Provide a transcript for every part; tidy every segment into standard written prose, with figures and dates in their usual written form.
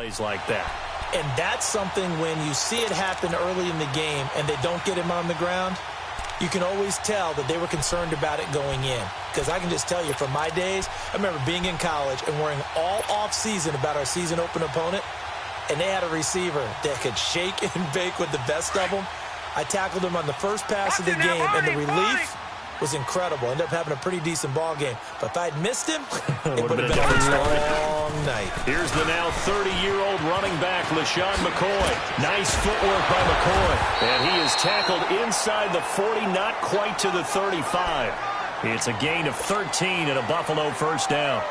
plays like that. And that's something when you see it happen early in the game and they don't get him on the ground, you can always tell that they were concerned about it going in. Because I can just tell you from my days, I remember being in college and worrying all off-season about our season open opponent, and they had a receiver that could shake and bake with the best of them. I tackled him on the first pass of the game, and the relief was incredible. Ended up having a pretty decent ball game. But if I'd missed him, it would have been a long night. Here's the now 30-year-old running back, LaShawn McCoy. Nice footwork by McCoy. And he is tackled inside the 40, not quite to the 35. It's a gain of 13 and a Buffalo first down.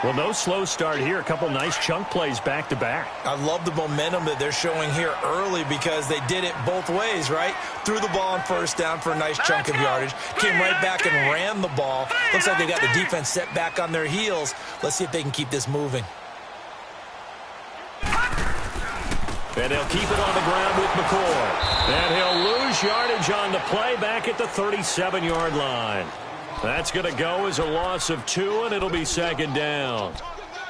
Well, no slow start here. A couple nice chunk plays back-to-back. I love the momentum that they're showing here early because they did it both ways, right? Threw the ball on first down for a nice chunk of yardage. Came right back and ran the ball. Looks like they got the defense set back on their heels. Let's see if they can keep this moving. And they'll keep it on the ground with McCoy. And he'll lose yardage on the play back at the 37-yard line. That's going to go as a loss of 2, and it'll be second down.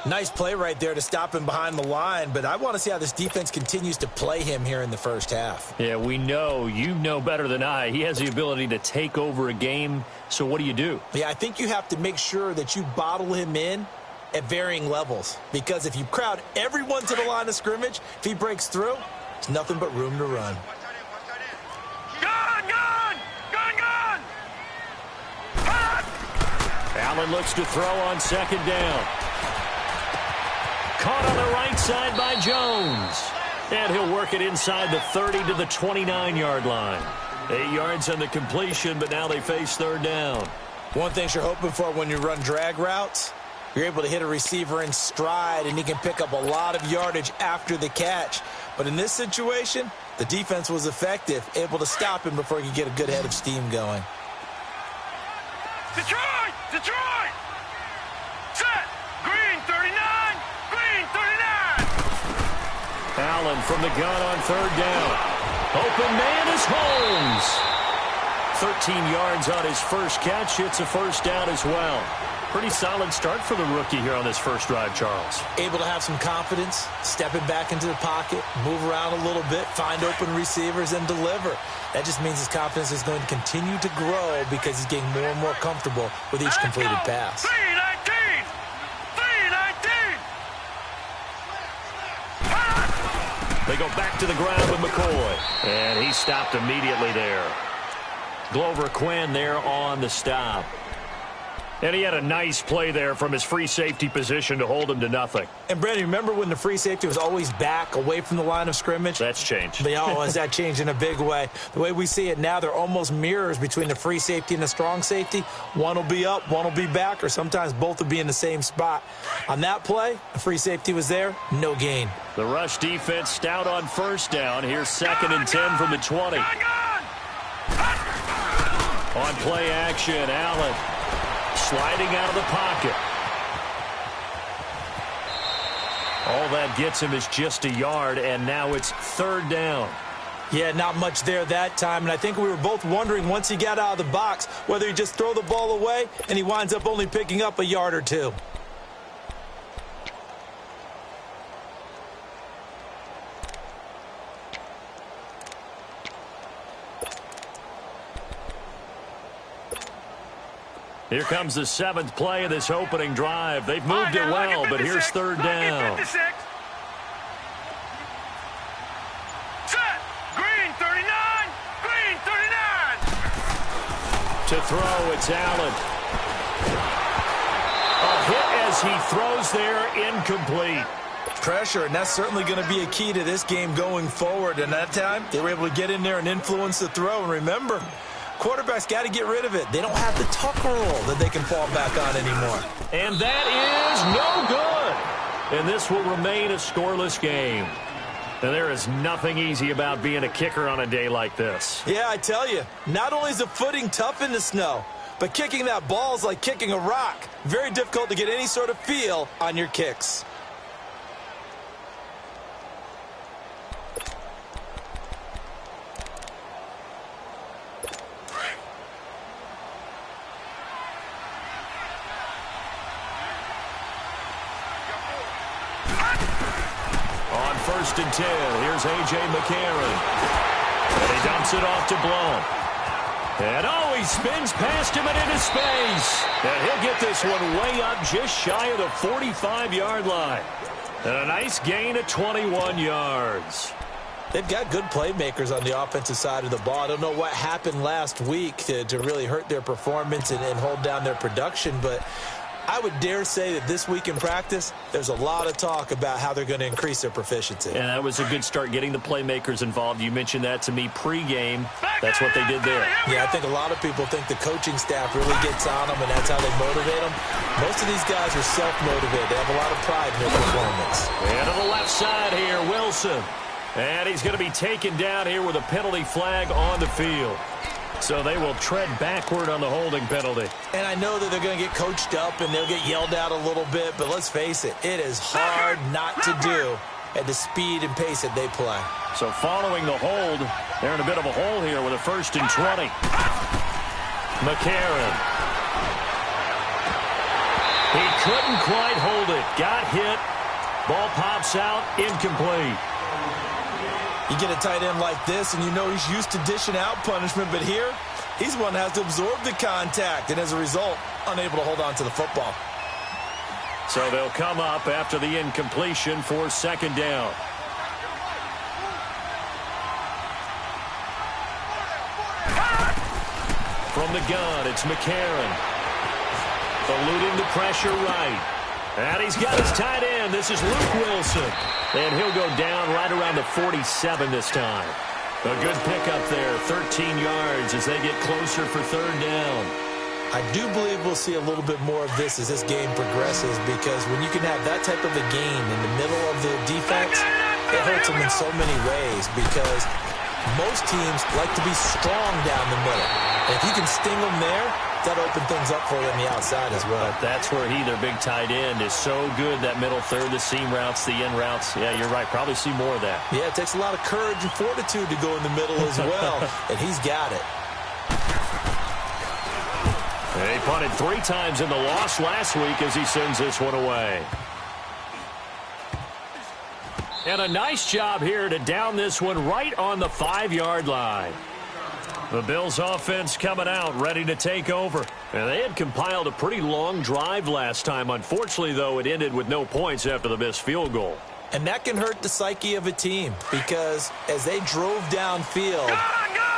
Nice play right there to stop him behind the line, but I want to see how this defense continues to play him here in the first half. Yeah, we know. You know better than I. He has the ability to take over a game, so what do? Yeah, I think you have to make sure that you bottle him in at varying levels, because if you crowd everyone to the line of scrimmage, if he breaks through, it's nothing but room to run. Allen looks to throw on second down. Caught on the right side by Jones. And he'll work it inside the 30 to the 29-yard line. 8 yards on the completion, but now they face third down. One thing you're hoping for when you run drag routes, you're able to hit a receiver in stride, and he can pick up a lot of yardage after the catch. But in this situation, the defense was effective, able to stop him before he could get a good head of steam going. Detroit! Detroit! Set! Green 39! Green 39! Allen from the gun on third down. Open man is Holmes. 13 yards on his first catch. It's a first down as well. Pretty solid start for the rookie here on this first drive, Charles. Able to have some confidence, stepping back into the pocket, move around a little bit, find open receivers, and deliver. That just means his confidence is going to continue to grow because he's getting more and more comfortable with each completed pass. 319! 319! They go back to the ground with McCoy. And he stopped immediately there. Glover Quinn there on the stop. And he had a nice play there from his free safety position to hold him to nothing. And, Brandon, remember when the free safety was always back away from the line of scrimmage? That's changed. That changed in a big way. The way we see it now, they're almost mirrors between the free safety and the strong safety. One will be up, one will be back, or sometimes both will be in the same spot. On that play, the free safety was there, no gain. The rush defense stout on first down. Here's second and 10 from the 20. On play action, Allen. Sliding out of the pocket. All that gets him is just a yard, and now it's third down. Yeah, not much there that time, and I think we were both wondering once he got out of the box whether he just throw the ball away and he winds up only picking up a yard or two. Here comes the 7th play of this opening drive. They've moved it well, but here's third down. Set! Green 39! Green 39! To throw, it's Allen. A hit as he throws there, incomplete. Pressure, and that's certainly going to be a key to this game going forward. And that time, they were able to get in there and influence the throw. And remember, quarterbacks got to get rid of it. They don't have the tuck rule that they can fall back on anymore. And that is no good. And this will remain a scoreless game. And there is nothing easy about being a kicker on a day like this. Yeah, I tell you, not only is the footing tough in the snow, but kicking that ball is like kicking a rock. Very difficult to get any sort of feel on your kicks. 1st and 10. Here's A.J. McCarron. And he dumps it off to Blount. And, he spins past him and into space. And he'll get this one way up just shy of the 45-yard line. And a nice gain of 21 yards. They've got good playmakers on the offensive side of the ball. I don't know what happened last week to really hurt their performance and hold down their production, but I would dare say that this week in practice, there's a lot of talk about how they're going to increase their proficiency. And that was a good start, getting the playmakers involved. You mentioned that to me pregame. That's what they did there. Yeah, I think a lot of people think the coaching staff really gets on them, and that's how they motivate them. Most of these guys are self-motivated. They have a lot of pride in their performance. And to the left side here, Wilson. And he's going to be taken down here with a penalty flag on the field. So they will tread backward on the holding penalty. And I know that they're going to get coached up and they'll get yelled at a little bit, but let's face it, it is hard not to do at the speed and pace that they play. So following the hold, they're in a bit of a hole here with a 1st and 20. McCarron. He couldn't quite hold it. Got hit. Ball pops out. Incomplete. You get a tight end like this, and you know he's used to dishing out punishment, but here, he's one that has to absorb the contact, and as a result, unable to hold on to the football. So they'll come up after the incompletion for 2nd down. From the gun, it's McCarron. Eluding the pressure right. And he's got his tight end. This is Luke Wilson. And he'll go down right around the 47 this time. A good pickup there, 13 yards as they get closer for 3rd down. I do believe we'll see a little bit more of this as this game progresses, because when you can have that type of a game in the middle of the defense, it hurts them in so many ways, because most teams like to be strong down the middle. And if you can sting them there, that opens things up for them on the outside as well. But that's where their big tight end, is so good, that middle third, the seam routes, the in routes. Yeah, you're right. Probably see more of that. Yeah, it takes a lot of courage and fortitude to go in the middle as well, and he's got it. He punted 3 times in the loss last week as he sends this one away. And a nice job here to down this one right on the 5-yard line. The Bills offense coming out, ready to take over. And they had compiled a pretty long drive last time. Unfortunately, though, it ended with no points after the missed field goal. And that can hurt the psyche of a team, because as they drove downfield,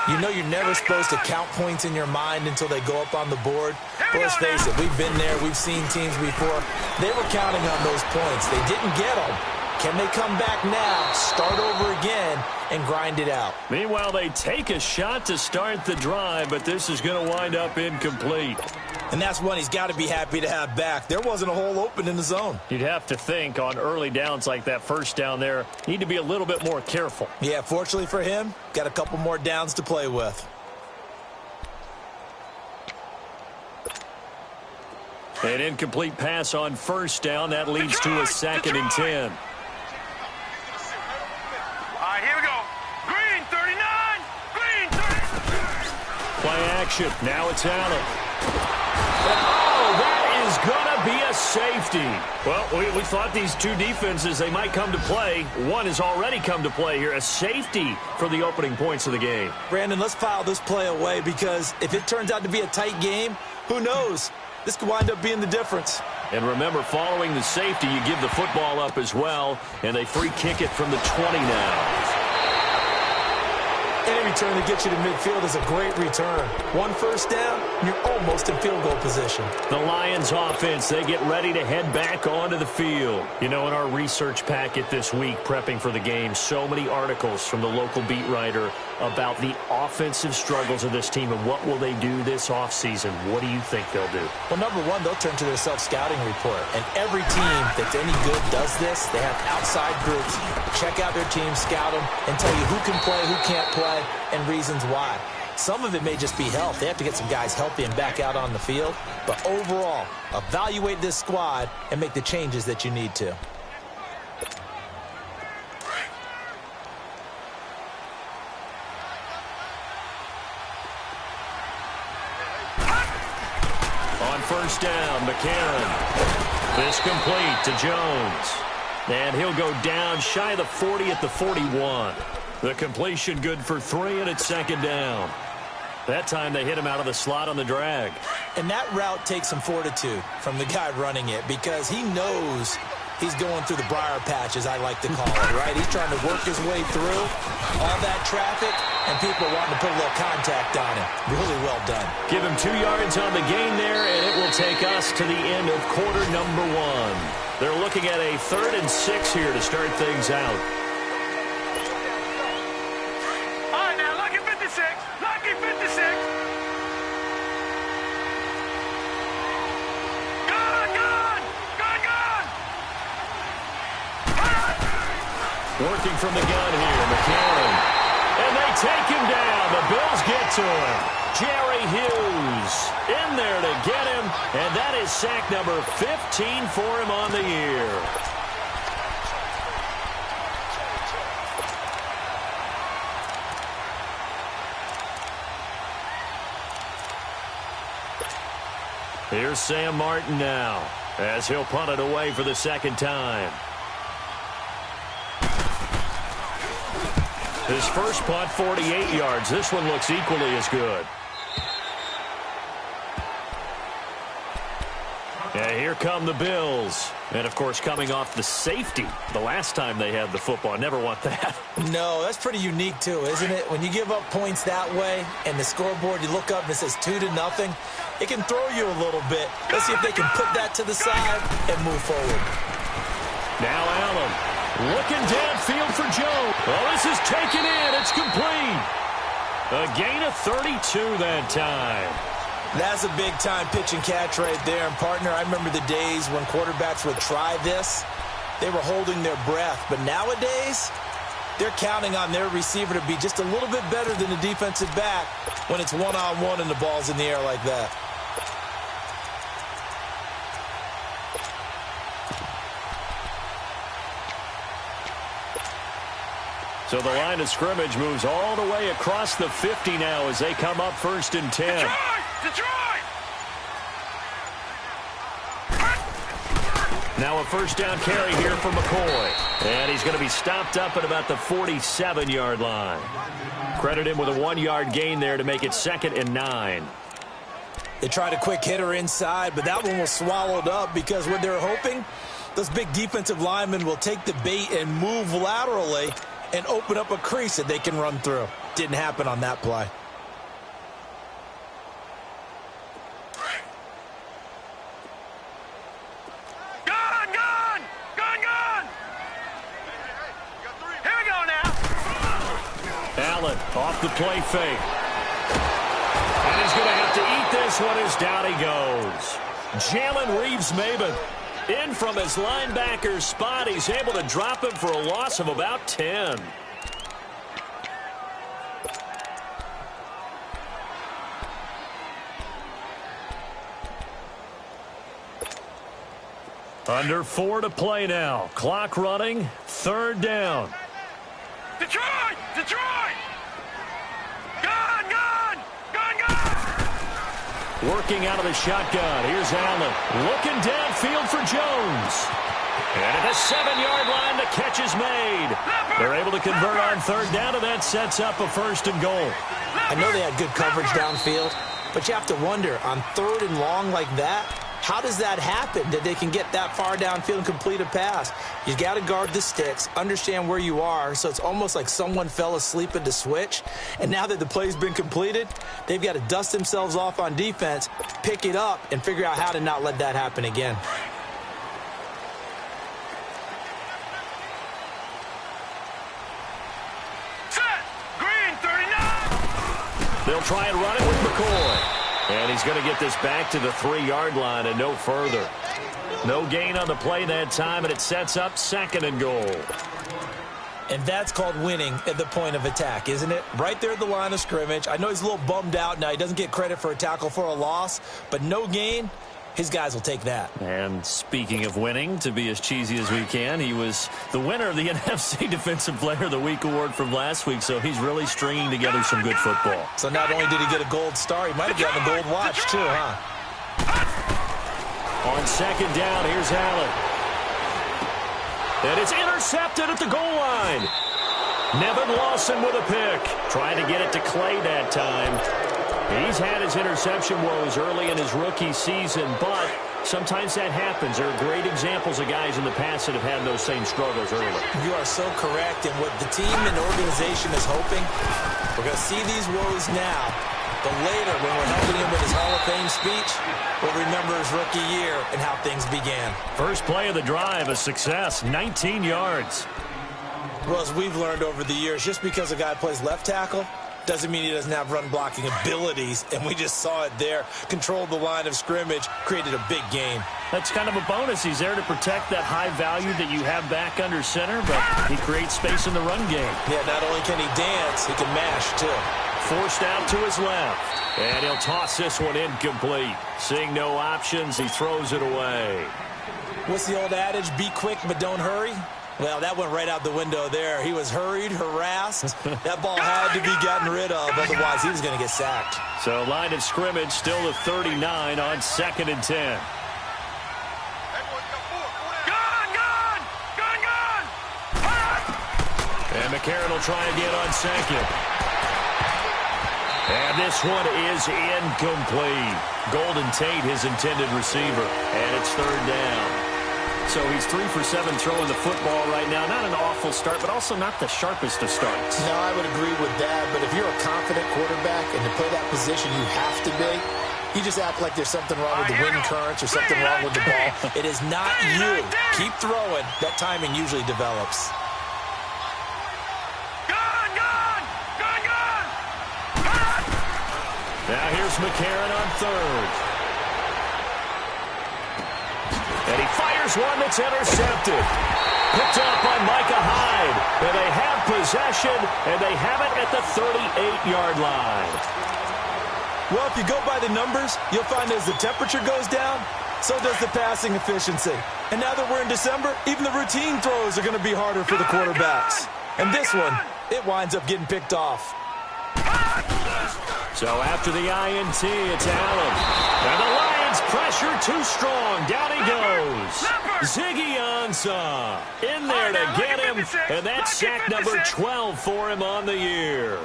you know you're never supposed to count points in your mind until they go up on the board. But let's face it, we've been there. We've seen teams before. They were counting on those points. They didn't get them. Can they come back now, start over again, and grind it out? Meanwhile, they take a shot to start the drive, but this is going to wind up incomplete. And that's one he's got to be happy to have back. There wasn't a hole open in the zone. You'd have to think on early downs like that, 1st down there, need to be a little bit more careful. Yeah, fortunately for him, got a couple more downs to play with. An incomplete pass on 1st down. That leads to a 2nd and 10. Here we go. Green 39. Green 30. Play action. Now it's Allen. That is going to be a safety. Well, we thought these two defenses, they might come to play. One has already come to play here. A safety for the opening points of the game. Brandon, let's file this play away, because if it turns out to be a tight game, who knows? This could wind up being the difference. And remember, following the safety, you give the football up as well, and they free kick it from the 20 now. Any return that gets you to midfield is a great return. 1 first down, you're almost in field goal position. The Lions offense, they get ready to head back onto the field. You know, in our research packet this week, prepping for the game, so many articles from the local beat writer about the offensive struggles of this team and what will they do this offseason. What do you think they'll do? Well, number one, they'll turn to their self-scouting report. And every team that's any good does this. They have outside groups. Check out their team, scout them, and tell you who can play, who can't play, and reasons why. Some of it may just be health. They have to get some guys healthy and back out on the field. But overall, evaluate this squad and make the changes that you need to. On 1st down, McCarron. This complete to Jones. And he'll go down shy of the 40 at the 41. The completion good for 3, and it's second down. That time they hit him out of the slot on the drag. And that route takes some fortitude from the guy running it because he knows he's going through the briar patch, as I like to call it, right? He's trying to work his way through all that traffic, and people wanting to put a little contact on him. Really well done. Give him 2 yards on the gain there, and it will take us to the end of quarter number 1. They're looking at a 3rd and 6 here to start things out. All right, now, lucky 56. Lucky 56. Working from the gun here, McCann. And they take him down. The Bills get to him. Jerry Hughes in there to get him. And that is sack number 15 for him on the year. Here's Sam Martin now as he'll punt it away for the second time. His first punt, 48 yards. This one looks equally as good. And here come the Bills. And, of course, coming off the safety the last time they had the football. Never want that. No, that's pretty unique, too, isn't it? When you give up points that way and the scoreboard, you look up and it says 2-0, it can throw you a little bit. Let's see if they can put that to the side and move forward. Now Allen looking downfield for Joe. Well, this is taken in. It's complete. A gain of 32 that time. That's a big-time pitch and catch right there. And, partner, I remember the days when quarterbacks would try this. They were holding their breath. But nowadays, they're counting on their receiver to be just a little bit better than the defensive back when it's one-on-one and the ball's in the air like that. So the line of scrimmage moves all the way across the 50 now as they come up 1st and 10. Detroit! Now a first down carry here for McCoy. And he's going to be stopped up at about the 47-yard line. Credit him with a 1-yard gain there to make it 2nd and 9. They tried a quick hitter inside, but that one was swallowed up because what they're hoping, those big defensive linemen will take the bait and move laterally and open up a crease that they can run through. Didn't happen on that play. Gun! Here we go now. Allen off the play fake. And he's going to have to eat this one as down he goes. Jalen Reeves-Maybin in from his linebacker spot. He's able to drop him for a loss of about 10. Under 4 to play now. Clock running. 3rd down. Detroit! Working out of the shotgun. Here's Allen. Looking downfield for Jones. And at the 7-yard line, the catch is made. They're able to convert on 3rd down, and that sets up a 1st and goal. I know they had good coverage downfield, but you have to wonder, on 3rd and long like that, how does that happen, that they can get that far downfield and complete a pass? You got to guard the sticks, understand where you are, so it's almost like someone fell asleep at the switch, and now that the play's been completed, they've got to dust themselves off on defense, pick it up, and figure out how to not let that happen again. Set! Green 39! They'll try and run it with McCoy. And he's going to get this back to the 3-yard line and no further. No gain on the play that time, and it sets up 2nd and goal. And that's called winning at the point of attack, isn't it? Right there at the line of scrimmage. I know he's a little bummed out now. He doesn't get credit for a tackle for a loss, but no gain, his guys will take that. And speaking of winning, to be as cheesy as we can, he was the winner of the NFC Defensive Player of the Week award from last week, so he's really stringing together some good football. So not only did he get a gold star, he might have gotten a gold watch too, huh? On 2nd down, here's Allen. And it's intercepted at the goal line. Nevin Lawson with a pick. Trying to get it to Clay that time. He's had his interception woes early in his rookie season, but sometimes that happens. There are great examples of guys in the past that have had those same struggles early. You are so correct. And what the team and organization is hoping, we're going to see these woes now. But later, when we're helping him with his Hall of Fame speech, we'll remember his rookie year and how things began. First play of the drive, a success, 19 yards. Well, as we've learned over the years, just because a guy plays left tackle doesn't mean he doesn't have run-blocking abilities, and we just saw it there. Controlled the line of scrimmage, created a big gain. That's kind of a bonus. He's there to protect that high value that you have back under center, but he creates space in the run game. Yeah, not only can he dance, he can mash, too. Forced out to his left, and he'll toss this one incomplete. Seeing no options, he throws it away. What's the old adage? Be quick, but don't hurry? Well, that went right out the window there. He was hurried, harassed. That ball had to be gotten rid of, otherwise he was going to get sacked. So line of scrimmage still to 39 on 2nd and 10. And McCarron will try again on 2nd. And this one is incomplete. Golden Tate, his intended receiver. And it's 3rd down. So he's 3 for 7 throwing the football right now. Not an awful start, but also not the sharpest of starts. No, I would agree with that. But if you're a confident quarterback and to play that position you have to be, you just act like there's something wrong with the wind currents or something wrong with the ball. It is not you. Keep throwing. That timing usually develops. Now here's McCarron on 3rd. And he fires one that's intercepted. Picked up by Micah Hyde. And they have possession, and they have it at the 38-yard line. Well, if you go by the numbers, you'll find as the temperature goes down, so does the passing efficiency. And now that we're in December, even the routine throws are going to be harder for the quarterbacks. And this one, it winds up getting picked off. So after the INT, it's Allen. And the Lions pressure too strong. Down he goes. Ziggy Ansah in there to get him. And that's sack number 12 for him on the year.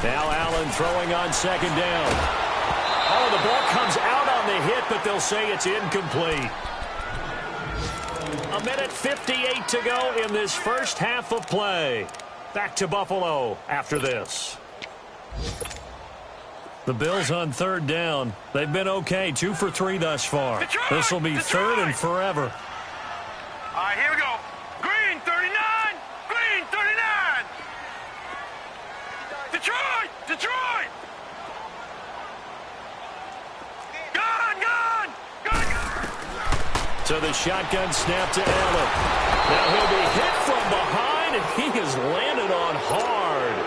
Now Allen throwing on 2nd down. Oh, the ball comes out on the hit, but they'll say it's incomplete. 1:58 to go in this first half of play. Back to Buffalo after this. The Bills on 3rd down. They've been okay, 2 for 3 thus far. This will be 3rd and forever. All right, here we go. Green 39. Green 39. Detroit. Detroit. So the shotgun snap to Allen. Now he'll be hit from behind, and he has landed on hard.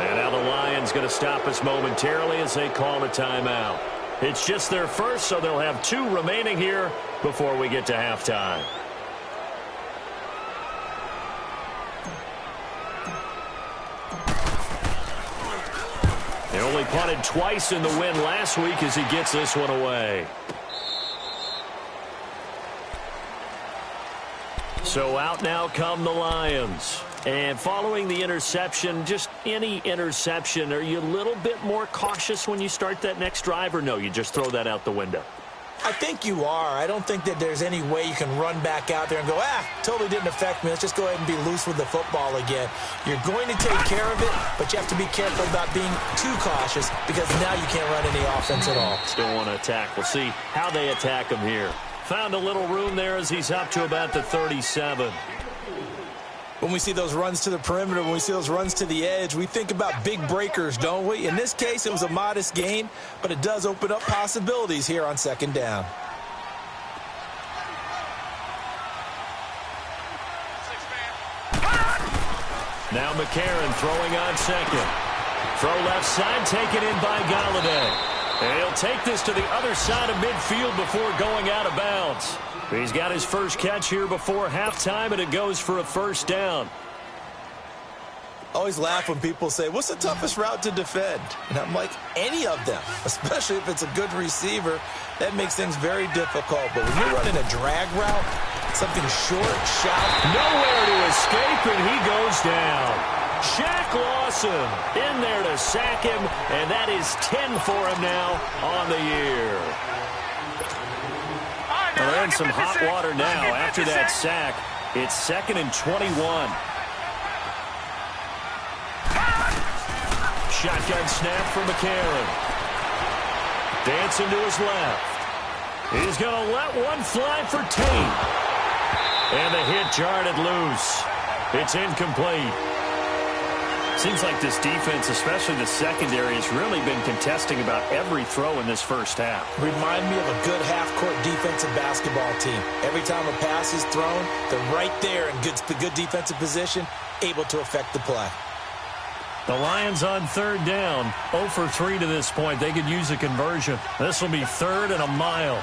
And now the Lions going to stop us momentarily as they call a timeout. It's just their first, so they'll have 2 remaining here before we get to halftime. They only punted twice in the win last week as he gets this one away. So out now come the Lions. And following the interception, just any interception, are you a little bit more cautious when you start that next drive, or no, you just throw that out the window? I think you are. I don't think that there's any way you can run back out there and go, totally didn't affect me. Let's just go ahead and be loose with the football again. You're going to take care of it, but you have to be careful about being too cautious because now you can't run any offense at all. Still want to attack. We'll see how they attack him here. Found a little room there as he's up to about the 37. When we see those runs to the perimeter, when we see those runs to the edge, we think about big breakers, don't we? In this case, it was a modest gain, but it does open up possibilities here on 2nd down. Now McCarron throwing on 2nd. Throw left side, taken in by Galladay. And he'll take this to the other side of midfield before going out of bounds. He's got his first catch here before halftime, and it goes for a 1st down. I always laugh when people say, what's the toughest route to defend? And I'm like, any of them, especially if it's a good receiver. That makes things very difficult. But when you're running a drag route, something short, shallow. Nowhere to escape, and he goes down. Shaq Lawson in there to sack him, and that is 10 for him now on the year. Well, they're in some hot water now after that sack. It's 2nd and 21. Shotgun snap for McCarron. Dancing to his left. He's going to let one fly for Tate. And the hit jarred it loose. It's incomplete. Seems like this defense, especially the secondary, has really been contesting about every throw in this first half. Remind me of a good half-court defensive basketball team. Every time a pass is thrown, they're right there in good defensive position, able to affect the play. The Lions on 3rd down, 0 for 3 to this point. They could use a conversion. This will be 3rd and a mile.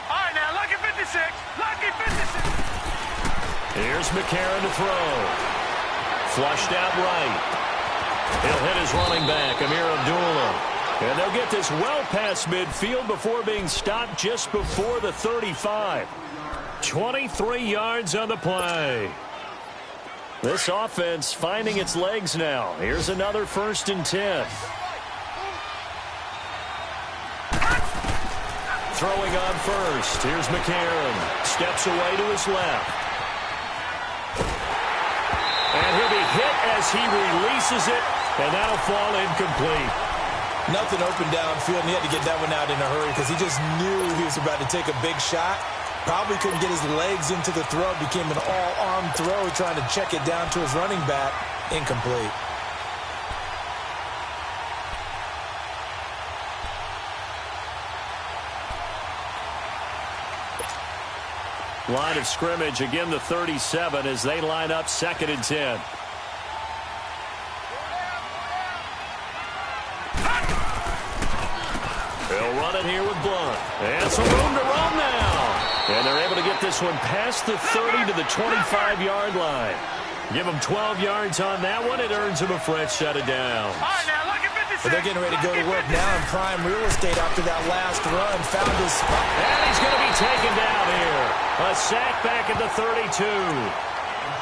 All right, now, lucky 56. Lucky 56. Here's McCarron to throw. Flushed out right. He'll hit his running back, Amir Abdullah. And they'll get this well past midfield before being stopped just before the 35. 23 yards on the play. This offense finding its legs now. Here's another 1st and 10. Throwing on first. Here's McCarron. Steps away to his left. And he'll be hit as he releases it, and that'll fall incomplete. Nothing open downfield, and he had to get that one out in a hurry because he just knew he was about to take a big shot. Probably couldn't get his legs into the throw. Became an all-arm throw, trying to check it down to his running back. Incomplete. Line of scrimmage, again the 37 as they line up 2nd and 10. They'll run it here with Blunt. And some room to run now. And they're able to get this one past the 30 to the 25-yard line. Give them 12 yards on that one. It earns them a fresh set of downs. All right, now, lucky 56. But they're getting ready to go to work now in prime real estate after that last run. Found his spot. And he's going to be taken down here. A sack back at the 32.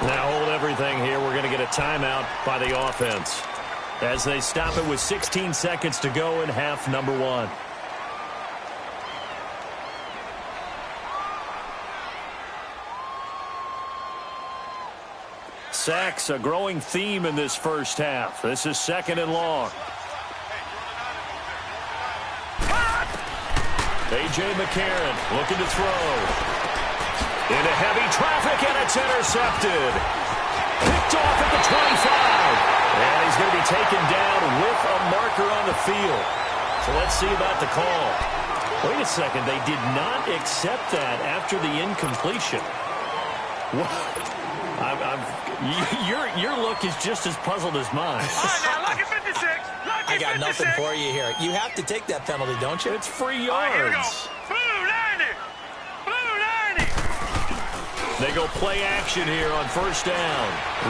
Now hold everything here. We're going to get a timeout by the offense as they stop it with 16 seconds to go in half number 1. Sacks, a growing theme in this first half. This is 2nd and long. A.J. McCarron looking to throw. Into heavy traffic, and it's intercepted. Picked off at the 25. And he's going to be taken down with a marker on the field. So let's see about the call. Wait a second. They did not accept that after the incompletion. What? Your look is just as puzzled as mine. All right, now, lucky 56. Lucky I got 56. nothing for you here. You have to take that penalty, don't you? It's free All right, here we go. yards. Blue 90. Blue 90. They go play action here on 1st down.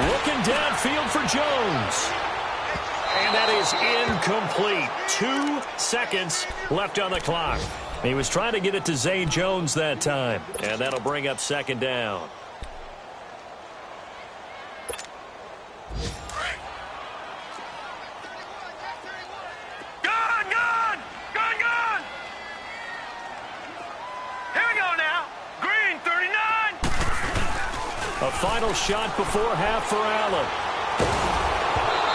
Looking downfield for Jones. And that is incomplete. 2 seconds left on the clock. He was trying to get it to Zay Jones that time. And that'll bring up 2nd down. A final shot before half for Allen.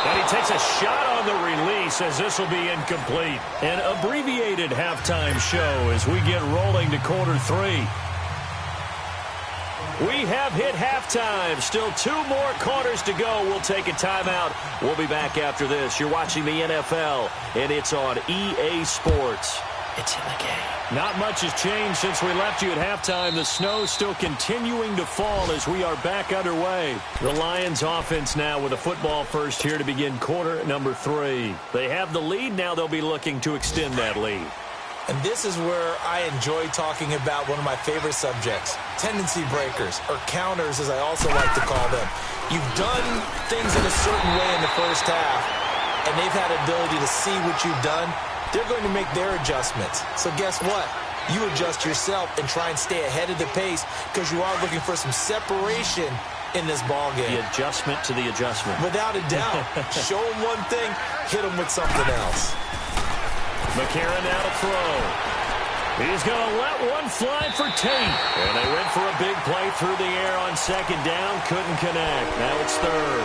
And he takes a shot on the release as this will be incomplete. An abbreviated halftime show as we get rolling to quarter 3. We have hit halftime. Still 2 more quarters to go. We'll take a timeout. We'll be back after this. You're watching the NFL, and it's on EA Sports. It's in the game. Not much has changed since we left you at halftime. The snow still continuing to fall as we are back underway. The Lions offense now with a football first here to begin quarter number 3. They have the lead. Now they'll be looking to extend that lead. And this is where I enjoy talking about one of my favorite subjects, tendency breakers, or counters as I also like to call them. You've done things in a certain way in the first half, and they've had the ability to see what you've done. They're going to make their adjustments. So guess what? You adjust yourself and try and stay ahead of the pace because you are looking for some separation in this ball game. The adjustment to the adjustment. Without a doubt. Show them one thing, hit them with something else. McCarron now to throw. He's going to let one fly for Tate. And they went for a big play through the air on second down. Couldn't connect. Now it's third.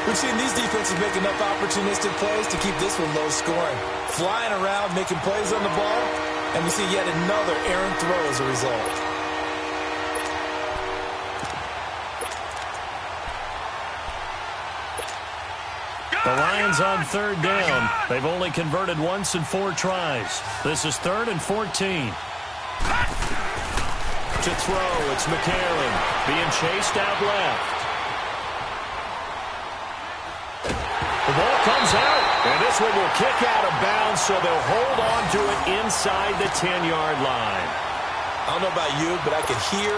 We've seen these defenses make enough opportunistic plays to keep this one low scoring. Flying around, making plays on the ball, and we see yet another errant throw as a result. The Lions on third down. They've only converted once in 4 tries. This is 3rd and 14. To throw, it's McCarron being chased out left. The ball comes out, and this one will kick out of bounds, so they'll hold on to it inside the 10-yard line. I don't know about you, but I can hear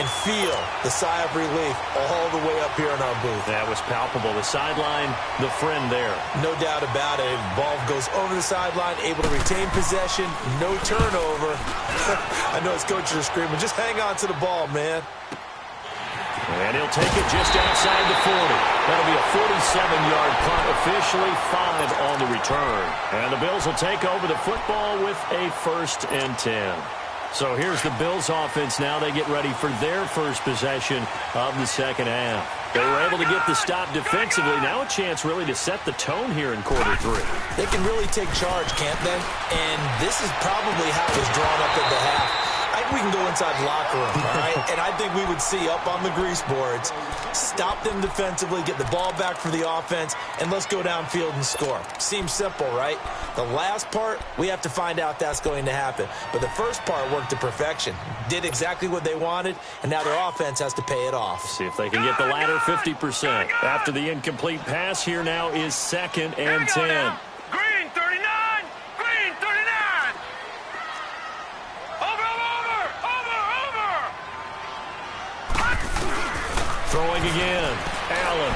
and feel the sigh of relief all the way up here in our booth. That was palpable. The sideline, the friend there. No doubt about it. Ball goes over the sideline, able to retain possession, no turnover. I know his coaches are screaming, just hang on to the ball, man. And he'll take it just outside the 40. That'll be a 47-yard punt, officially 5 on the return. And the Bills will take over the football with a 1st and 10. So here's the Bills offense now. They get ready for their first possession of the second half. They were able to get the stop defensively. Now a chance really to set the tone here in quarter 3. They can really take charge, can't they? And this is probably how it was drawn up at the half. I think we can go inside the locker room, all right? And I think we would see up on the grease boards, stop them defensively, get the ball back for the offense, and let's go downfield and score. Seems simple, right? The last part, we have to find out that's going to happen. But the first part worked to perfection. Did exactly what they wanted, and now their offense has to pay it off. See if they can get the latter 50%. After the incomplete pass, here now is 2nd and 10. Green 39! Green 39! Over! Throwing again. Allen.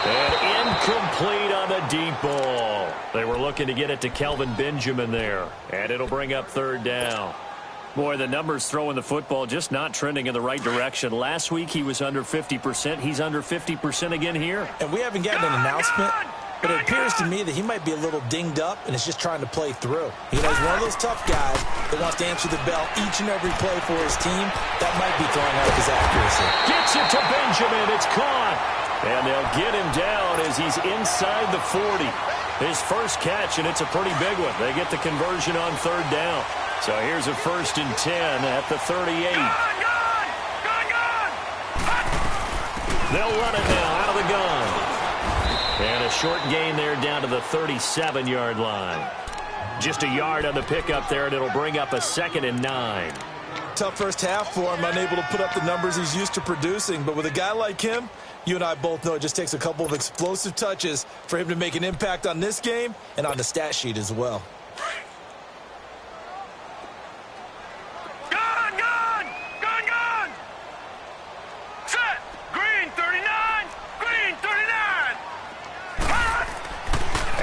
And incomplete on the deep ball. They were looking to get it to Kelvin Benjamin there. And it'll bring up 3rd down. Boy, the numbers throwing the football just not trending in the right direction. Last week he was under 50%. He's under 50% again here. And we haven't gotten an announcement, but it appears to me that he might be a little dinged up and is just trying to play through. You know, he's one of those tough guys that wants to answer the bell each and every play for his team. That might be throwing out his accuracy. Gets it to Benjamin. It's caught. And they'll get him down as he's inside the 40. His first catch, and it's a pretty big one. They get the conversion on 3rd down. So here's a 1st and 10 at the 38. They'll run it now out of the gun. And a short gain there down to the 37-yard line. Just a yard on the pickup there, and it'll bring up a 2nd and 9. Tough first half for him, unable to put up the numbers he's used to producing. But with a guy like him, you and I both know it just takes a couple of explosive touches for him to make an impact on this game and on the stat sheet as well. Set! Green 39! Green 39!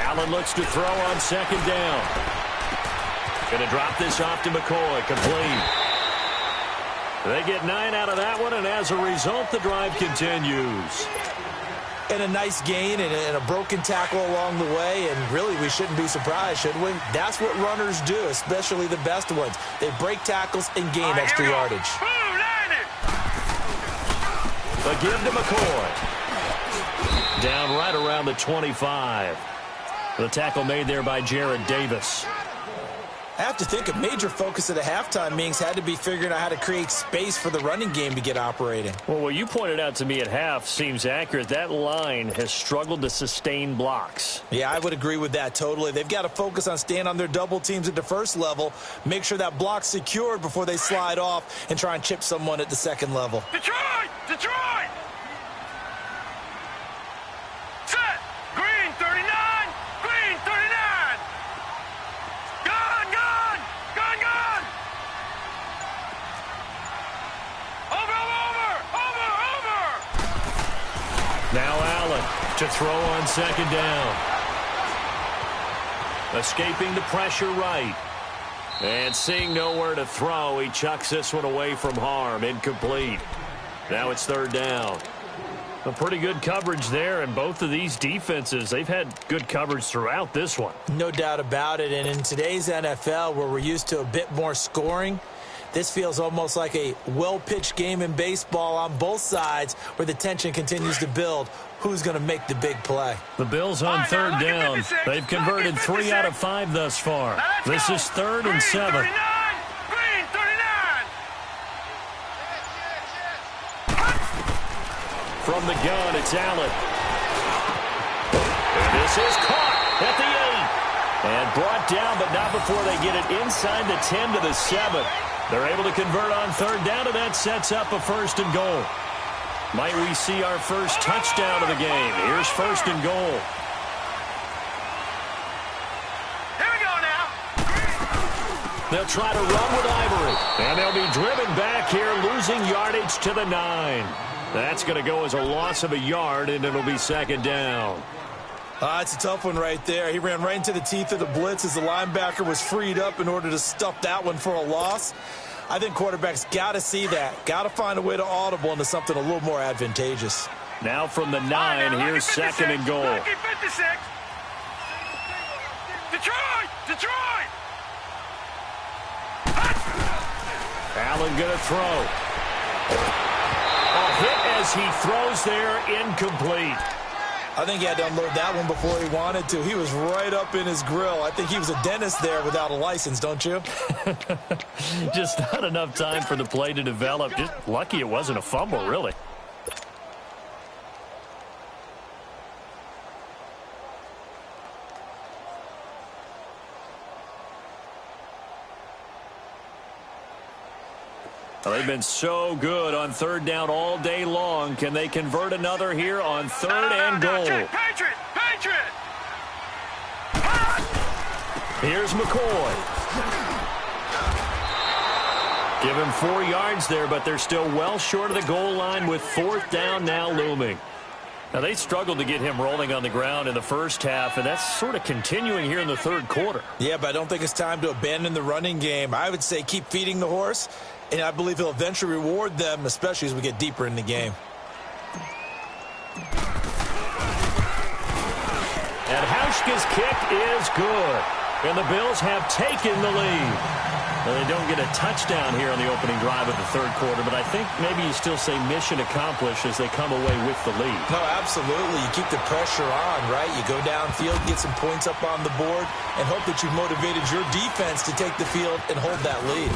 Allen looks to throw on 2nd down. Going to drop this off to McCoy. Complete. They get 9 out of that one, and as a result, the drive continues. And a nice gain and a broken tackle along the way, and really we shouldn't be surprised, should we? That's what runners do, especially the best ones. They break tackles and gain extra yardage. A give to McCoy. Down right around the 25. The tackle made there by Jared Davis. I have to think a major focus of the halftime meetings had to be figuring out how to create space for the running game to get operating. Well, what you pointed out to me at half seems accurate. That line has struggled to sustain blocks. Yeah, I would agree with that totally. They've got to focus on staying on their double teams at the first level, make sure that block's secured before they slide off and try and chip someone at the second level. Detroit! Detroit! Set! Green 39! Green 39! Gun! Gun! Gun! Gun! Over! Over! Over! Over! Now Allen to throw on second down. Escaping the pressure right. And seeing nowhere to throw, he chucks this one away from harm. Incomplete. Now it's third down. A pretty good coverage there, and both of these defenses, they've had good coverage throughout this one. No doubt about it, and in today's NFL, where we're used to a bit more scoring, this feels almost like a well-pitched game in baseball on both sides where the tension continues to build. Who's going to make the big play? The Bills on third down. They've converted 3 out of 5 thus far. This is 3rd and 7. From the gun, it's Allen. And this is caught at the 8. And brought down, but not before they get it inside the 10 to the 7. They're able to convert on third down, and that sets up a 1st and goal. Might we see our first touchdown of the game? Here's 1st and goal. Here we go now. They'll try to run with Ivory. And they'll be driven back here, losing yardage to the 9. That's going to go as a loss of a yard, and it'll be 2nd down. It's a tough one right there. He ran right into the teeth of the blitz as the linebacker was freed up in order to stuff that one for a loss. I think quarterbacks got to see that. Got to find a way to audible into something a little more advantageous. Now from the 9, here's 2nd and goal. 56. Detroit! Allen going to throw. A hit as he throws there, incomplete. I think he had to unload that one before he wanted to. He was right up in his grill. I think he was a dentist there without a license, don't you? Just not enough time for the play to develop. Just lucky it wasn't a fumble, really. Well, they've been so good on third down all day long. Can they convert another here on 3rd and goal? Patriot! Here's McCoy. Give him 4 yards there, but they're still well short of the goal line with 4th down now looming. Now, they struggled to get him rolling on the ground in the first half, and that's sort of continuing here in the 3rd quarter. Yeah, but I don't think it's time to abandon the running game. I would say keep feeding the horse, and I believe he'll eventually reward them, especially as we get deeper in the game. And Hauschka's kick is good. And the Bills have taken the lead. Well, they don't get a touchdown here on the opening drive of the 3rd quarter, but I think maybe you still say mission accomplished as they come away with the lead. No, absolutely. You keep the pressure on, right? You go downfield, get some points up on the board, and hope that you've motivated your defense to take the field and hold that lead.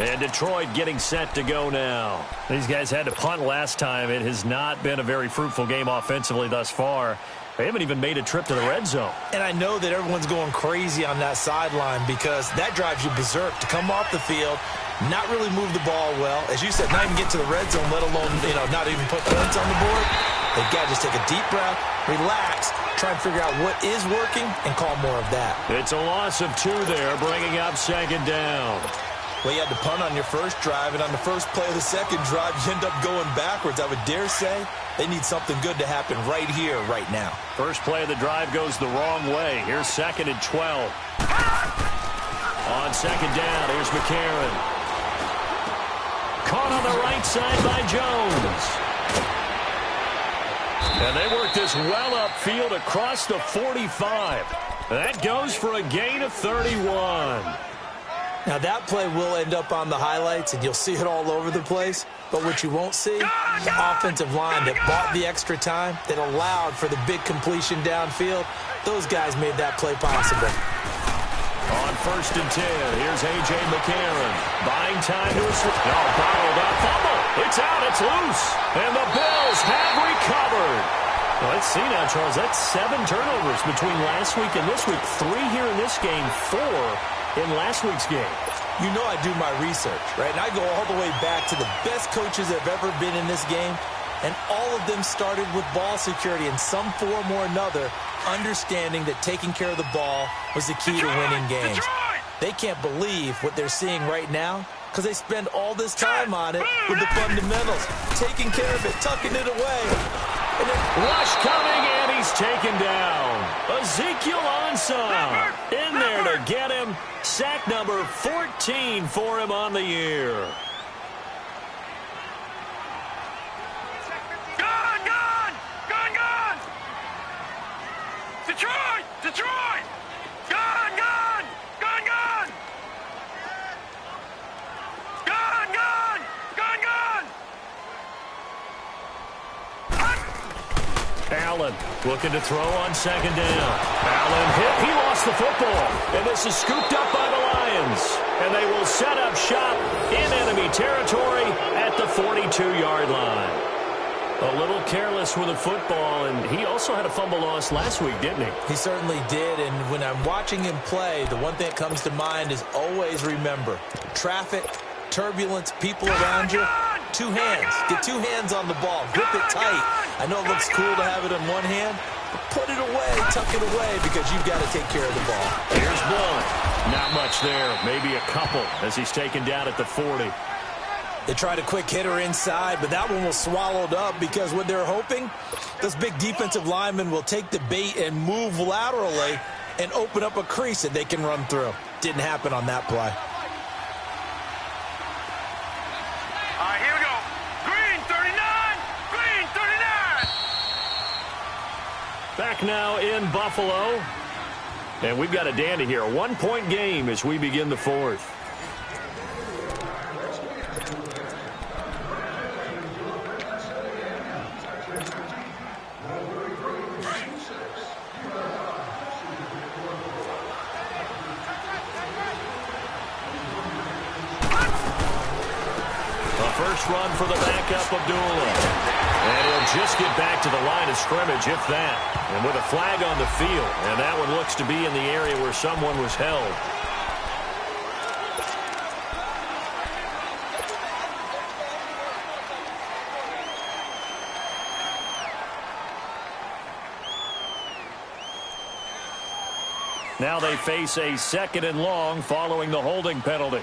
And Detroit getting set to go now. These guys had to punt last time. It has not been a very fruitful game offensively thus far. They haven't even made a trip to the red zone. And I know that everyone's going crazy on that sideline because that drives you berserk to come off the field, not really move the ball well. As you said, not even get to the red zone, let alone, not even put points on the board. They've got to just take a deep breath, relax, try and figure out what is working, and call more of that. It's a loss of 2 there, bringing up 2nd down. Well, you had to punt on your first drive, and on the first play of the second drive, you end up going backwards. I would dare say they need something good to happen right here, right now. First play of the drive goes the wrong way. Here's 2nd and 12. On 2nd down, here's McCarron. Caught on the right side by Jones. And they work this well upfield across the 45. That goes for a gain of 31. Now, that play will end up on the highlights, and you'll see it all over the place. But what you won't see, the offensive line that bought the extra time, that allowed for the big completion downfield, those guys made that play possible. On 1st and 10, here's A.J. McCarron. Buying time to a switch. No, bottled up. Fumble. It's out. It's loose. And the Bills have recovered. Well, let's see now, Charles. That's 7 turnovers between last week and this week. 3 here in this game, 4 in last week's game. You know I do my research, right? And I go all the way back to the best coaches that have ever been in this game, and all of them started with ball security in some form or another, understanding that taking care of the ball was the key to winning games. They can't believe what they're seeing right now because they spend all this time on it with the fundamentals, taking care of it, tucking it away. And then rush coming, and he's taken down. Ezekiel Ansah in there to get him. Sack number 14 for him on the year. Gone, gone! Gone, gone! Detroit! Detroit! Gone, gone! Gone, gone! Gone, gone! Gone, gone! Allen looking to throw on second down. Allen hit. He lost the football. And this is scooped up by the Lions. And they will set up shop in enemy territory at the 42-yard line. A little careless with the football, and he also had a fumble loss last week, didn't he? He certainly did, and when I'm watching him play, the one thing that comes to mind is always remember, traffic, turbulence, people around you, two hands. Get two hands on the ball. Grip it tight. I know it looks cool to have it in one hand, but put it away, tuck it away, because you've got to take care of the ball. Here's Blunt. Not much there. Maybe a couple as he's taken down at the 40. They tried a quick hitter inside, but that one was swallowed up because what they're hoping, those big defensive linemen will take the bait and move laterally and open up a crease that they can run through. Didn't happen on that play. All right, here we go. Green 39! Green 39! Back now in Buffalo. And we've got a dandy here. A one-point game as we begin the fourth. First run for the backup, Abdullah. And he'll just get back to the line of scrimmage, if that. And with a flag on the field. And that one looks to be in the area where someone was held. Now they face a 2nd and long following the holding penalty.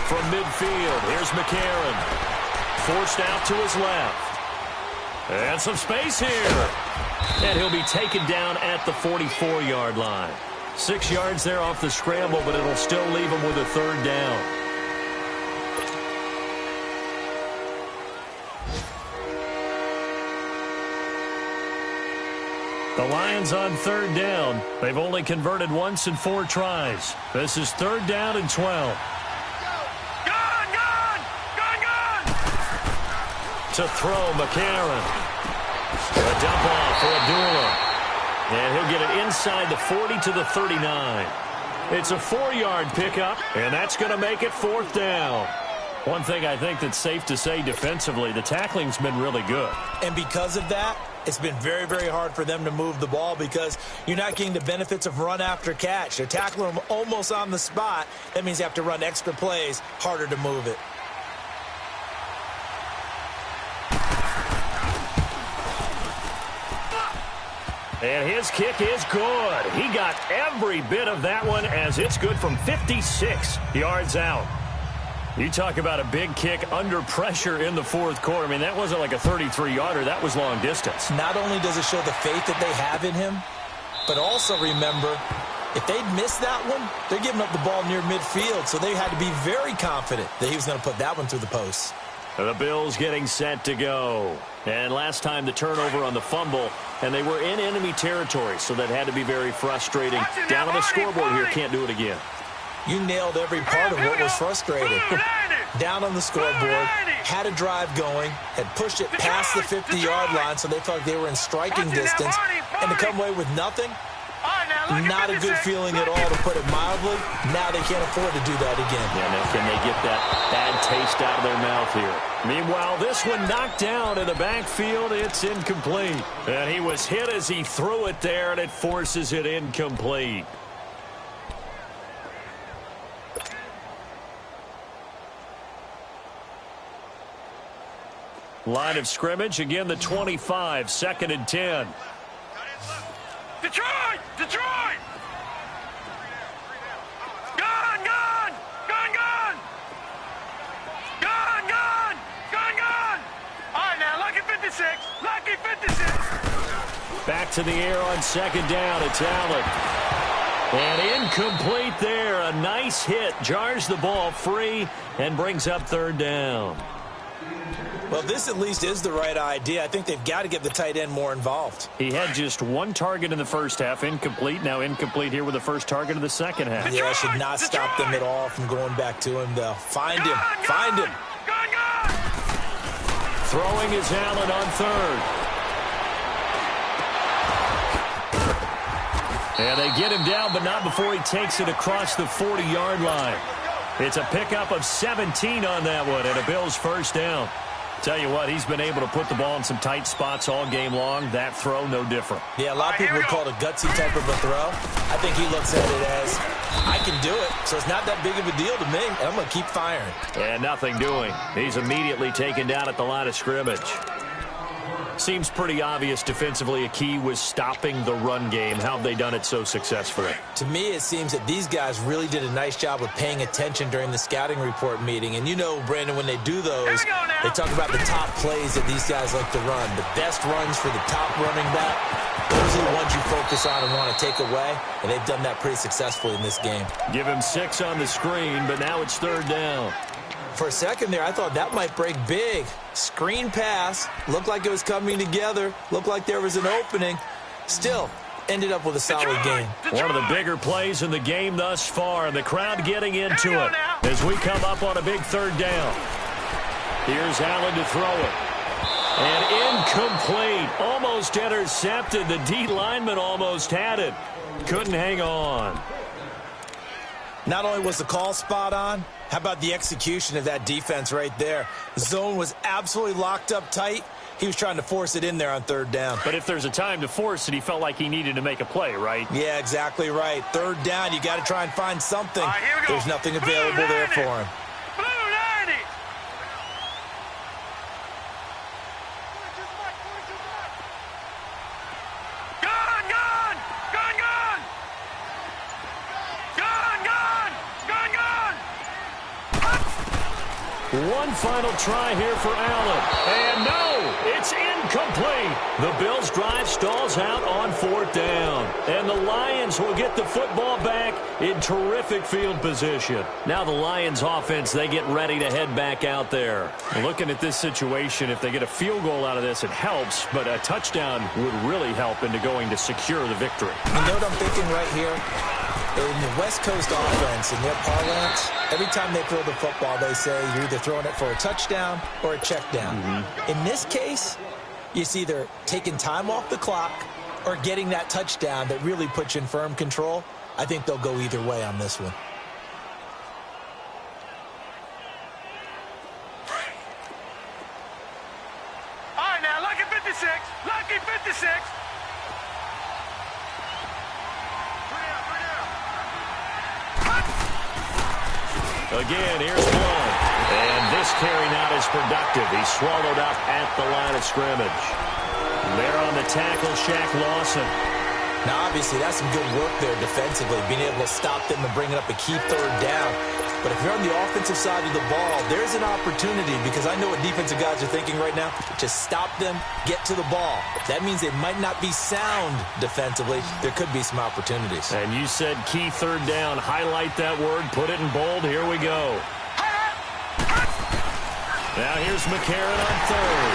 From midfield, here's McCarron. Forced out to his left. And some space here. And he'll be taken down at the 44-yard line. 6 yards there off the scramble, but it'll still leave him with a 3rd down. The Lions on 3rd down. They've only converted once in 4 tries. This is 3rd down and 12. To throw, McCarron. A dump off for Abdullah. And he'll get it inside the 40 to the 39. It's a 4-yard pickup, and that's going to make it 4th down. One thing I think that's safe to say defensively, the tackling's been really good. And because of that, it's been very, very hard for them to move the ball because you're not getting the benefits of run after catch. They're tackling them almost on the spot. That means you have to run extra plays, harder to move it. And his kick is good. He got every bit of that one as it's good from 56 yards out. You talk about a big kick under pressure in the 4th quarter. I mean, that wasn't like a 33-yarder. That was long distance. Not only does it show the faith that they have in him, but also remember, if they'd missed that one, they're giving up the ball near midfield, so they had to be very confident that he was going to put that one through the post. The Bills getting set to go. And last time the turnover on the fumble, and they were in enemy territory, so that had to be very frustrating. Down on the scoreboard here, can't do it again. You nailed every part of what was frustrating. Down on the scoreboard, had a drive going, had pushed it past the 50-yard line, so they felt like they were in striking distance, and to come away with nothing, not a good feeling at all, to put it mildly. Now they can't afford to do that again. Yeah, now can they get that bad taste out of their mouth here? Meanwhile, this one knocked down in the backfield. It's incomplete. And he was hit as he threw it there, and it forces it incomplete. Line of scrimmage, again the 25, 2nd and 10. Detroit! Detroit! Gun! Gun! Gun! Gun! Gun! Gun! Gun! Gun! All right, now, lucky 56. Lucky 56. Back to the air on second down. It's Allen. And incomplete there. A nice hit. Jars the ball free and brings up third down. Well, this at least is the right idea. I think they've got to get the tight end more involved. He had just one target in the first half, incomplete. Now incomplete here with the first target of the second half. Yeah, should not stop them at all from going back to him, though. Find him. Find him. Throwing is Allen on third. And they get him down, but not before he takes it across the 40-yard line. It's a pickup of 17 on that one, and a Bills first down. Tell you what, he's been able to put the ball in some tight spots all game long. That throw, no different. Yeah, a lot of people would call it a gutsy type of a throw. I think he looks at it as, I can do it, so it's not that big of a deal to me, and I'm going to keep firing. And nothing doing. He's immediately taken down at the line of scrimmage. Seems pretty obvious defensively a key was stopping the run game. How have they done it so successfully? To me, it seems that these guys really did a nice job of paying attention during the scouting report meeting. And you know, Brandon, when they do those, they talk about the top plays that these guys like to run. The best runs for the top running back, those are the ones you focus on and want to take away. And they've done that pretty successfully in this game. Give him 6 on the screen, but now it's third down. For a second there, I thought that might break big. Screen pass. Looked like it was coming together. Looked like there was an opening. Still, ended up with a solid game. One of the bigger plays in the game thus far, and the crowd getting into it as we come up on a big third down. Here's Allen to throw it. And incomplete. Almost intercepted. The D lineman almost had it. Couldn't hang on. Not only was the call spot on, how about the execution of that defense right there? The zone was absolutely locked up tight. He was trying to force it in there on third down. But if there's a time to force it, he felt like he needed to make a play, right? Yeah, exactly right. Third down, you got to try and find something. There's nothing available there for him. Blue 90. Gun, gun, gun, gun. Gun, gun, gun, gun. One final try here for Allen. And no, it's incomplete. The Bills' drive stalls out on fourth down. And the Lions will get the football back in terrific field position. Now the Lions offense, they get ready to head back out there. Looking at this situation, if they get a field goal out of this, it helps. But a touchdown would really help into going to secure the victory. You know what I'm thinking right here? In the West Coast offense, in their parlance, every time they throw the football, they say you're either throwing it for a touchdown or a check down. In this case, it's either taking time off the clock or getting that touchdown that really puts you in firm control. I think they'll go either way on this one. All right, now, lucky 56. Lucky 56. Again, here's Blow. And this carry not as productive. He's swallowed up at the line of scrimmage. There on the tackle, Shaq Lawson. Now, obviously, that's some good work there defensively, being able to stop them and bring it up a key third down. But if you're on the offensive side of the ball, there's an opportunity, because I know what defensive guys are thinking right now. Just stop them, get to the ball. That means they might not be sound defensively. There could be some opportunities. And you said key third down. Highlight that word. Put it in bold. Here we go. Now here's McCarron on third.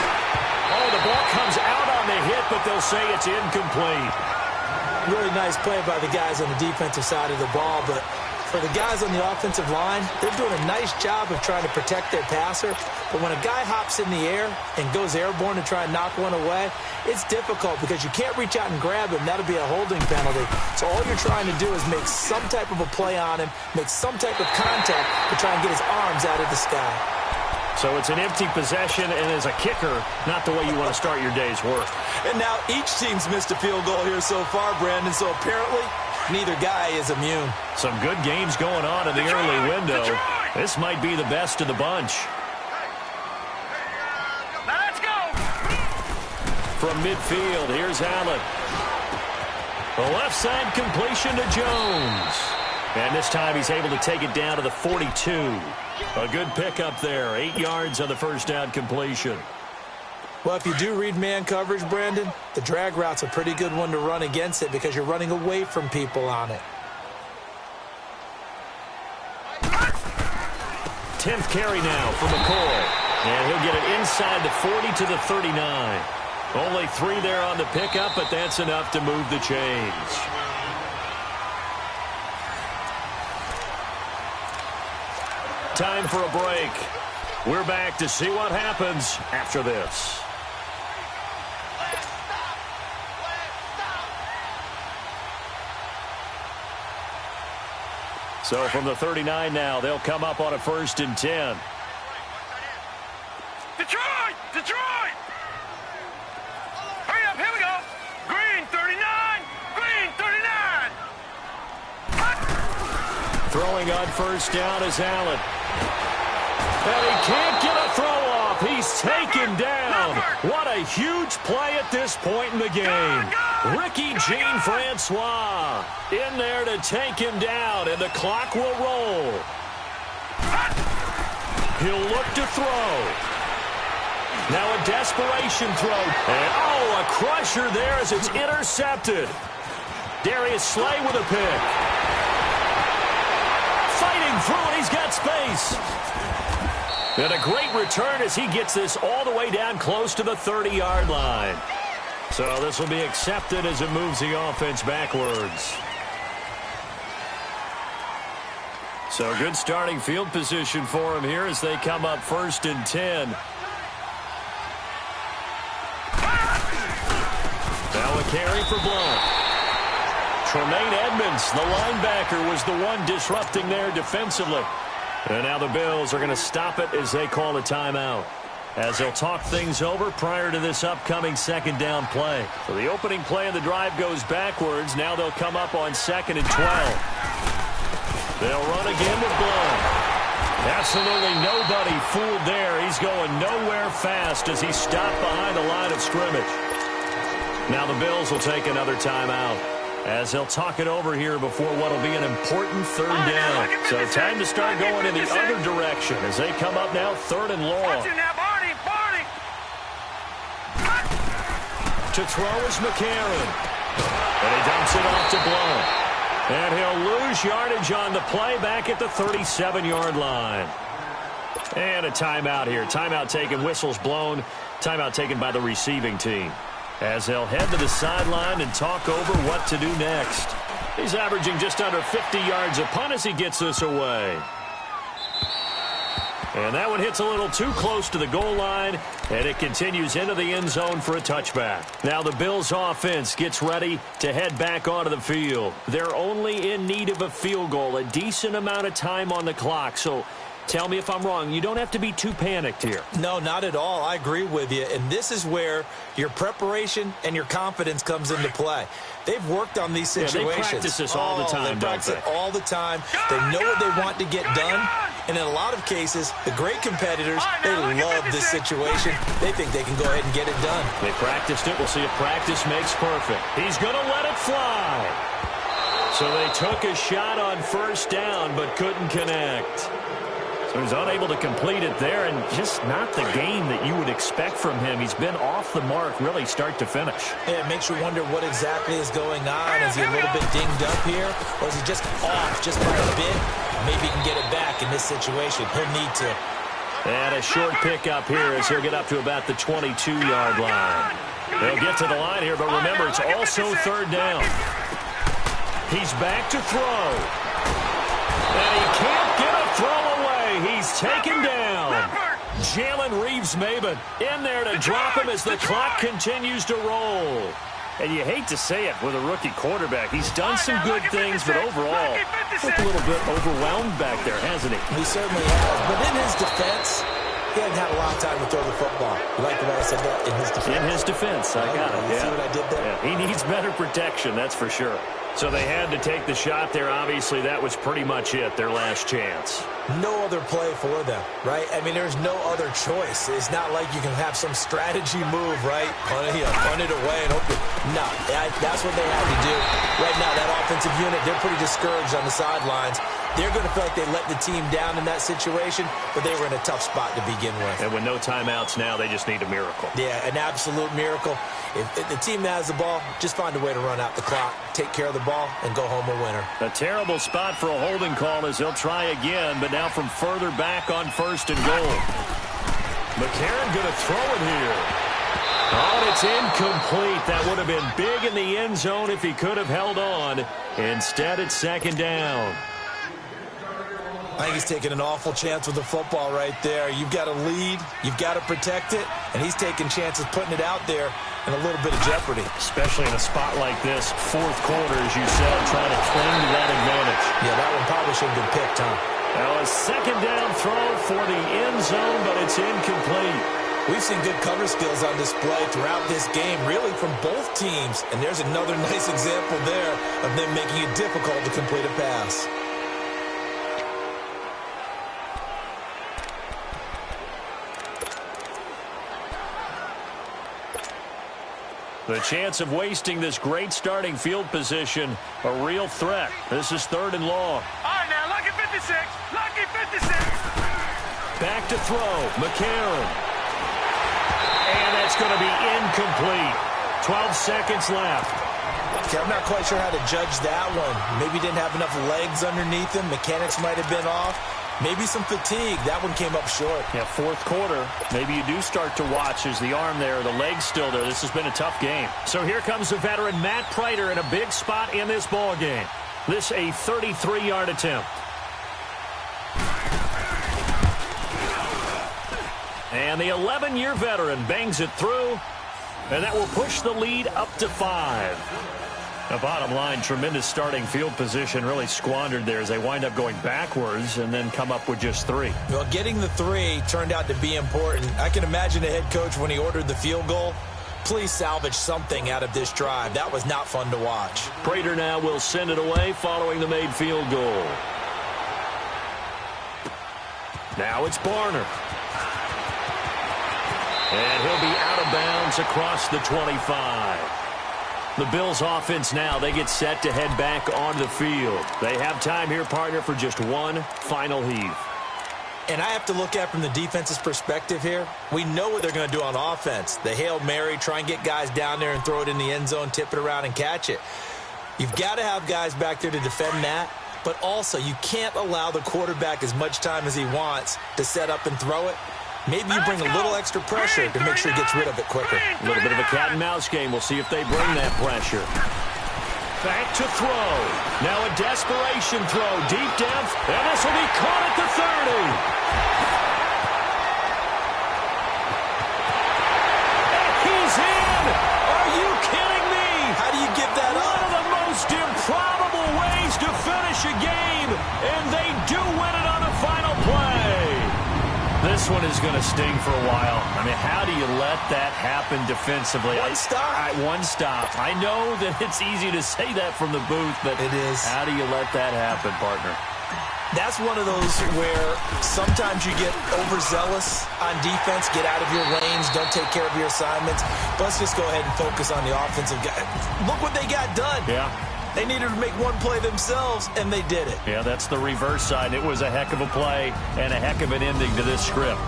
Oh, the ball comes out on the hit, but they'll say it's incomplete. Really nice play by the guys on the defensive side of the ball, but for the guys on the offensive line, they're doing a nice job of trying to protect their passer. But when a guy hops in the air and goes airborne to try and knock one away, it's difficult because you can't reach out and grab him. That'll be a holding penalty. So all you're trying to do is make some type of a play on him, make some type of contact to try and get his arms out of the sky. So it's an empty possession, and as a kicker, not the way you want to start your day's work. And now each team's missed a field goal here so far, Brandon, so apparently neither guy is immune. Some good games going on in the early window. This might be the best of the bunch. Now let's go. From midfield, here's Allen. The left side completion to Jones. And this time he's able to take it down to the 42. A good pickup there. 8 yards on the first down completion. Well, if you do read man coverage, Brandon, the drag route's a pretty good one to run against it because you're running away from people on it. 10th carry now for McCoy. And he'll get it inside the 40 to the 39. Only 3 there on the pickup, but that's enough to move the chains. Time for a break. We're back to see what happens after this. So from the 39 now, they'll come up on a 1st and 10. Detroit! Detroit! Hurry up, here we go. Green 39! Green 39! Throwing on 1st down is Allen. And he can't get a throw off. He's taken down. What a huge play at this point in the game. Ricky Jean-Francois in there to take him down, and the clock will roll. He'll look to throw. Now a desperation throw. And, oh, a crusher there as it's intercepted. Darius Slay with a pick. Fighting through it. He's got space. And a great return as he gets this all the way down close to the 30-yard line. So this will be accepted as it moves the offense backwards. So good starting field position for him here as they come up 1st and 10. Now a carry for Blount. Tremaine Edmonds, the linebacker, was the one disrupting there defensively. And now the Bills are going to stop it as they call a timeout, as they'll talk things over prior to this upcoming 2nd down play. So the opening play of the drive goes backwards. Now they'll come up on 2nd and 12. They'll run again with Blount. Absolutely nobody fooled there. He's going nowhere fast as he's stopped behind the line of scrimmage. Now the Bills will take another timeout, as they'll talk it over here before what will be an important 3rd down. So time to start going in the other direction as they come up now 3rd and long. To throw is McCarron. And he dumps it off to Blount. And he'll lose yardage on the play back at the 37-yard line. And a timeout here. Timeout taken, whistles blown. Timeout taken by the receiving team, as they'll head to the sideline and talk over what to do next. He's averaging just under 50 yards a punt as he gets this away. And that one hits a little too close to the goal line, and it continues into the end zone for a touchback. Now the Bills offense gets ready to head back onto the field. They're only in need of a field goal, a decent amount of time on the clock. So tell me if I'm wrong. You don't have to be too panicked here. No, not at all. I agree with you. And this is where your preparation and your confidence comes into play. They've worked on these situations. They practice this all the time, They practice it all the time. They know what they want to get done. And in a lot of cases, the great competitors, they love this situation. They think they can go ahead and get it done. They practiced it. We'll see if practice makes perfect. He's going to let it fly. So they took a shot on 1st down, but couldn't connect. So he's unable to complete it there, and just not the game that you would expect from him. He's been off the mark, really, start to finish. Yeah, it makes you wonder what exactly is going on. Is he a little bit dinged up here, or is he just off just by a bit? Maybe he can get it back in this situation. He'll need to. And a short pickup here as he'll get up to about the 22-yard line. They'll get to the line here, but remember, it's also 3rd down. He's back to throw. And he can't get a throw away. He's taken down. Jalen Reeves-Maybin in there to drop him as the clock continues to roll. And you hate to say it with a rookie quarterback. He's done some good things, but overall, looked a little bit overwhelmed back there, hasn't he? He certainly has. But in his defense, he hadn't had a lot of time to throw the football. You like the way I said that? In his defense. In his defense, I got it. You see what I did there? Yeah, he needs better protection, that's for sure. So they had to take the shot there. Obviously, that was pretty much it, their last chance. no other play for them, right? I mean, there's no other choice. It's not like you can have some strategy move, right? Punt it away and hope no, that's what they had to do. Right now, that offensive unit, they're pretty discouraged on the sidelines. They're going to feel like they let the team down in that situation, but they were in a tough spot to begin with. And with no timeouts now, they just need a miracle. Yeah, an absolute miracle. If the team that has the ball, just find a way to run out the clock, take care of the ball, and go home a winner. A terrible spot for a holding call as they'll try again, but now from further back on 1st and goal. McCarron going to throw it here. Oh, and it's incomplete. That would have been big in the end zone if he could have held on. Instead, it's 2nd down. I think he's taking an awful chance with the football right there. You've got to lead, you've got to protect it, and he's taking chances putting it out there in a little bit of jeopardy. Especially in a spot like this, 4th quarter, as you said, trying to cling to that advantage. Yeah, that one probably should have been picked, huh? Now a 2nd down throw for the end zone, but it's incomplete. We've seen good cover skills on display throughout this game, really from both teams. And there's another nice example there of them making it difficult to complete a pass. The chance of wasting this great starting field position, a real threat. This is 3rd and long. All right, now, lucky 56. Lucky 56. Back to throw. McCarron. And that's going to be incomplete. 12 seconds left. Okay, I'm not quite sure how to judge that one. Maybe didn't have enough legs underneath him. Mechanics might have been off. Maybe some fatigue. That one came up short. Yeah, 4th quarter. Maybe you do start to watch as the arm there, the leg's still there. This has been a tough game. So here comes the veteran Matt Prater in a big spot in this ball game. This a 33-yard attempt. And the 11-year veteran bangs it through, and that will push the lead up to 5. The bottom line, tremendous starting field position, really squandered there as they wind up going backwards and then come up with just 3. Well, getting the 3 turned out to be important. I can imagine the head coach when he ordered the field goal. Please salvage something out of this drive. That was not fun to watch. Prater now will send it away following the made field goal. Now it's Barner. And he'll be out of bounds across the 25. The Bills offense now, they get set to head back on the field. They have time here, partner, for just one final heave. And I have to look at from the defense's perspective here. We know what they're going to do on offense. The Hail Mary, try and get guys down there and throw it in the end zone, tip it around and catch it. You've got to have guys back there to defend that. But also, you can't allow the quarterback as much time as he wants to set up and throw it. Maybe you bring a little extra pressure to make sure he gets rid of it quicker. A little bit of a cat and mouse game. We'll see if they bring that pressure. Back to throw. Now a desperation throw. Deep depth. And this will be caught at the 30. And he's in. Are you kidding me? How do you give that up? One of the most improbable ways to finish a game. And they do win it on the final play. This one is going to sting for a while. I mean, how do you let that happen defensively? One stop. One stop. I know that it's easy to say that from the booth, but it is. How do you let that happen, partner? That's one of those where sometimes you get overzealous on defense, get out of your lanes, don't take care of your assignments. But let's just go ahead and focus on the offensive guy. Look what they got done. Yeah. They needed to make one play themselves, and they did it. Yeah, that's the reverse side. It was a heck of a play and a heck of an ending to this script.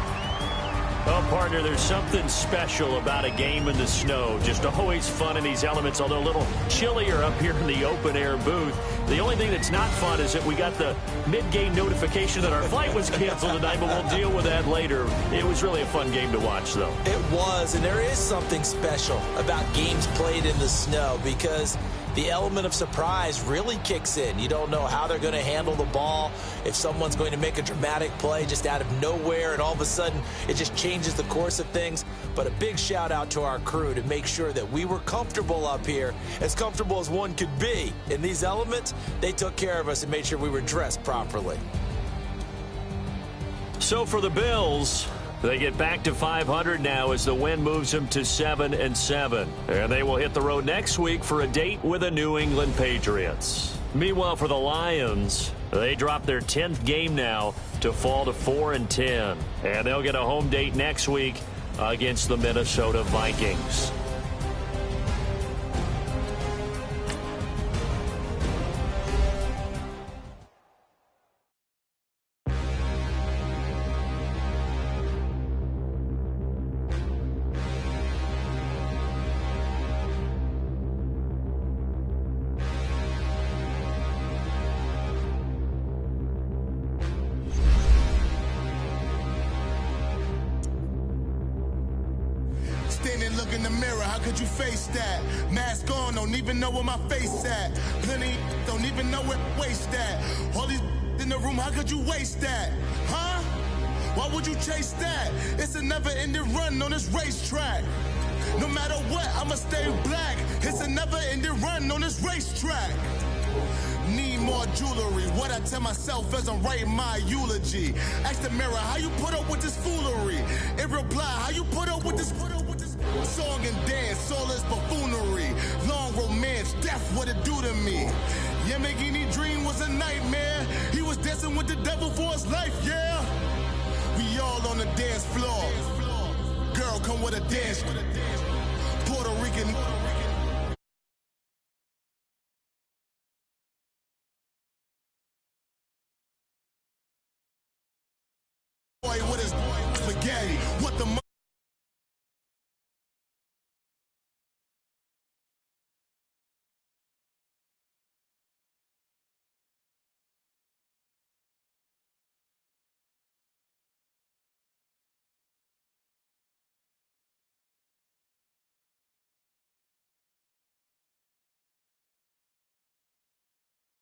Well, partner, there's something special about a game in the snow. Just always fun in these elements, although a little chillier up here in the open-air booth. The only thing that's not fun is that we got the mid-game notification that our flight was canceled tonight, but we'll deal with that later. It was really a fun game to watch, though. It was, and there is something special about games played in the snow because the element of surprise really kicks in. You don't know how they're going to handle the ball, if someone's going to make a dramatic play just out of nowhere, and all of a sudden it just changes the course of things. But a big shout out to our crew to make sure that we were comfortable up here, as comfortable as one could be. In these elements, they took care of us and made sure we were dressed properly. So for the Bills, they get back to 500 now as the win moves them to 7-7. And they will hit the road next week for a date with the New England Patriots. Meanwhile, for the Lions, They drop their 10th game now to fall to 4-10. And they'll get a home date next week against the Minnesota Vikings. Standing, look in the mirror, how could you face that? Mask on, don't even know where my face at. Plenty, don't even know where waste at. All these in the room, how could you waste that? Huh? Why would you chase that? It's a never-ending run on this racetrack. No matter what, I'ma stay black. It's a never-ending run on this racetrack. Need more jewelry. What I tell myself as I'm writing my eulogy. Ask the mirror, how you put up with this foolery? In reply, how you put up with this song and dance, all this buffoonery. Long romance, death, what it do to me? Yamagini dream was a nightmare. He was dancing with the devil for his life, yeah. We all on the dance floor. Girl, come with a dance. Puerto Rican. Boy, what is spaghetti? What the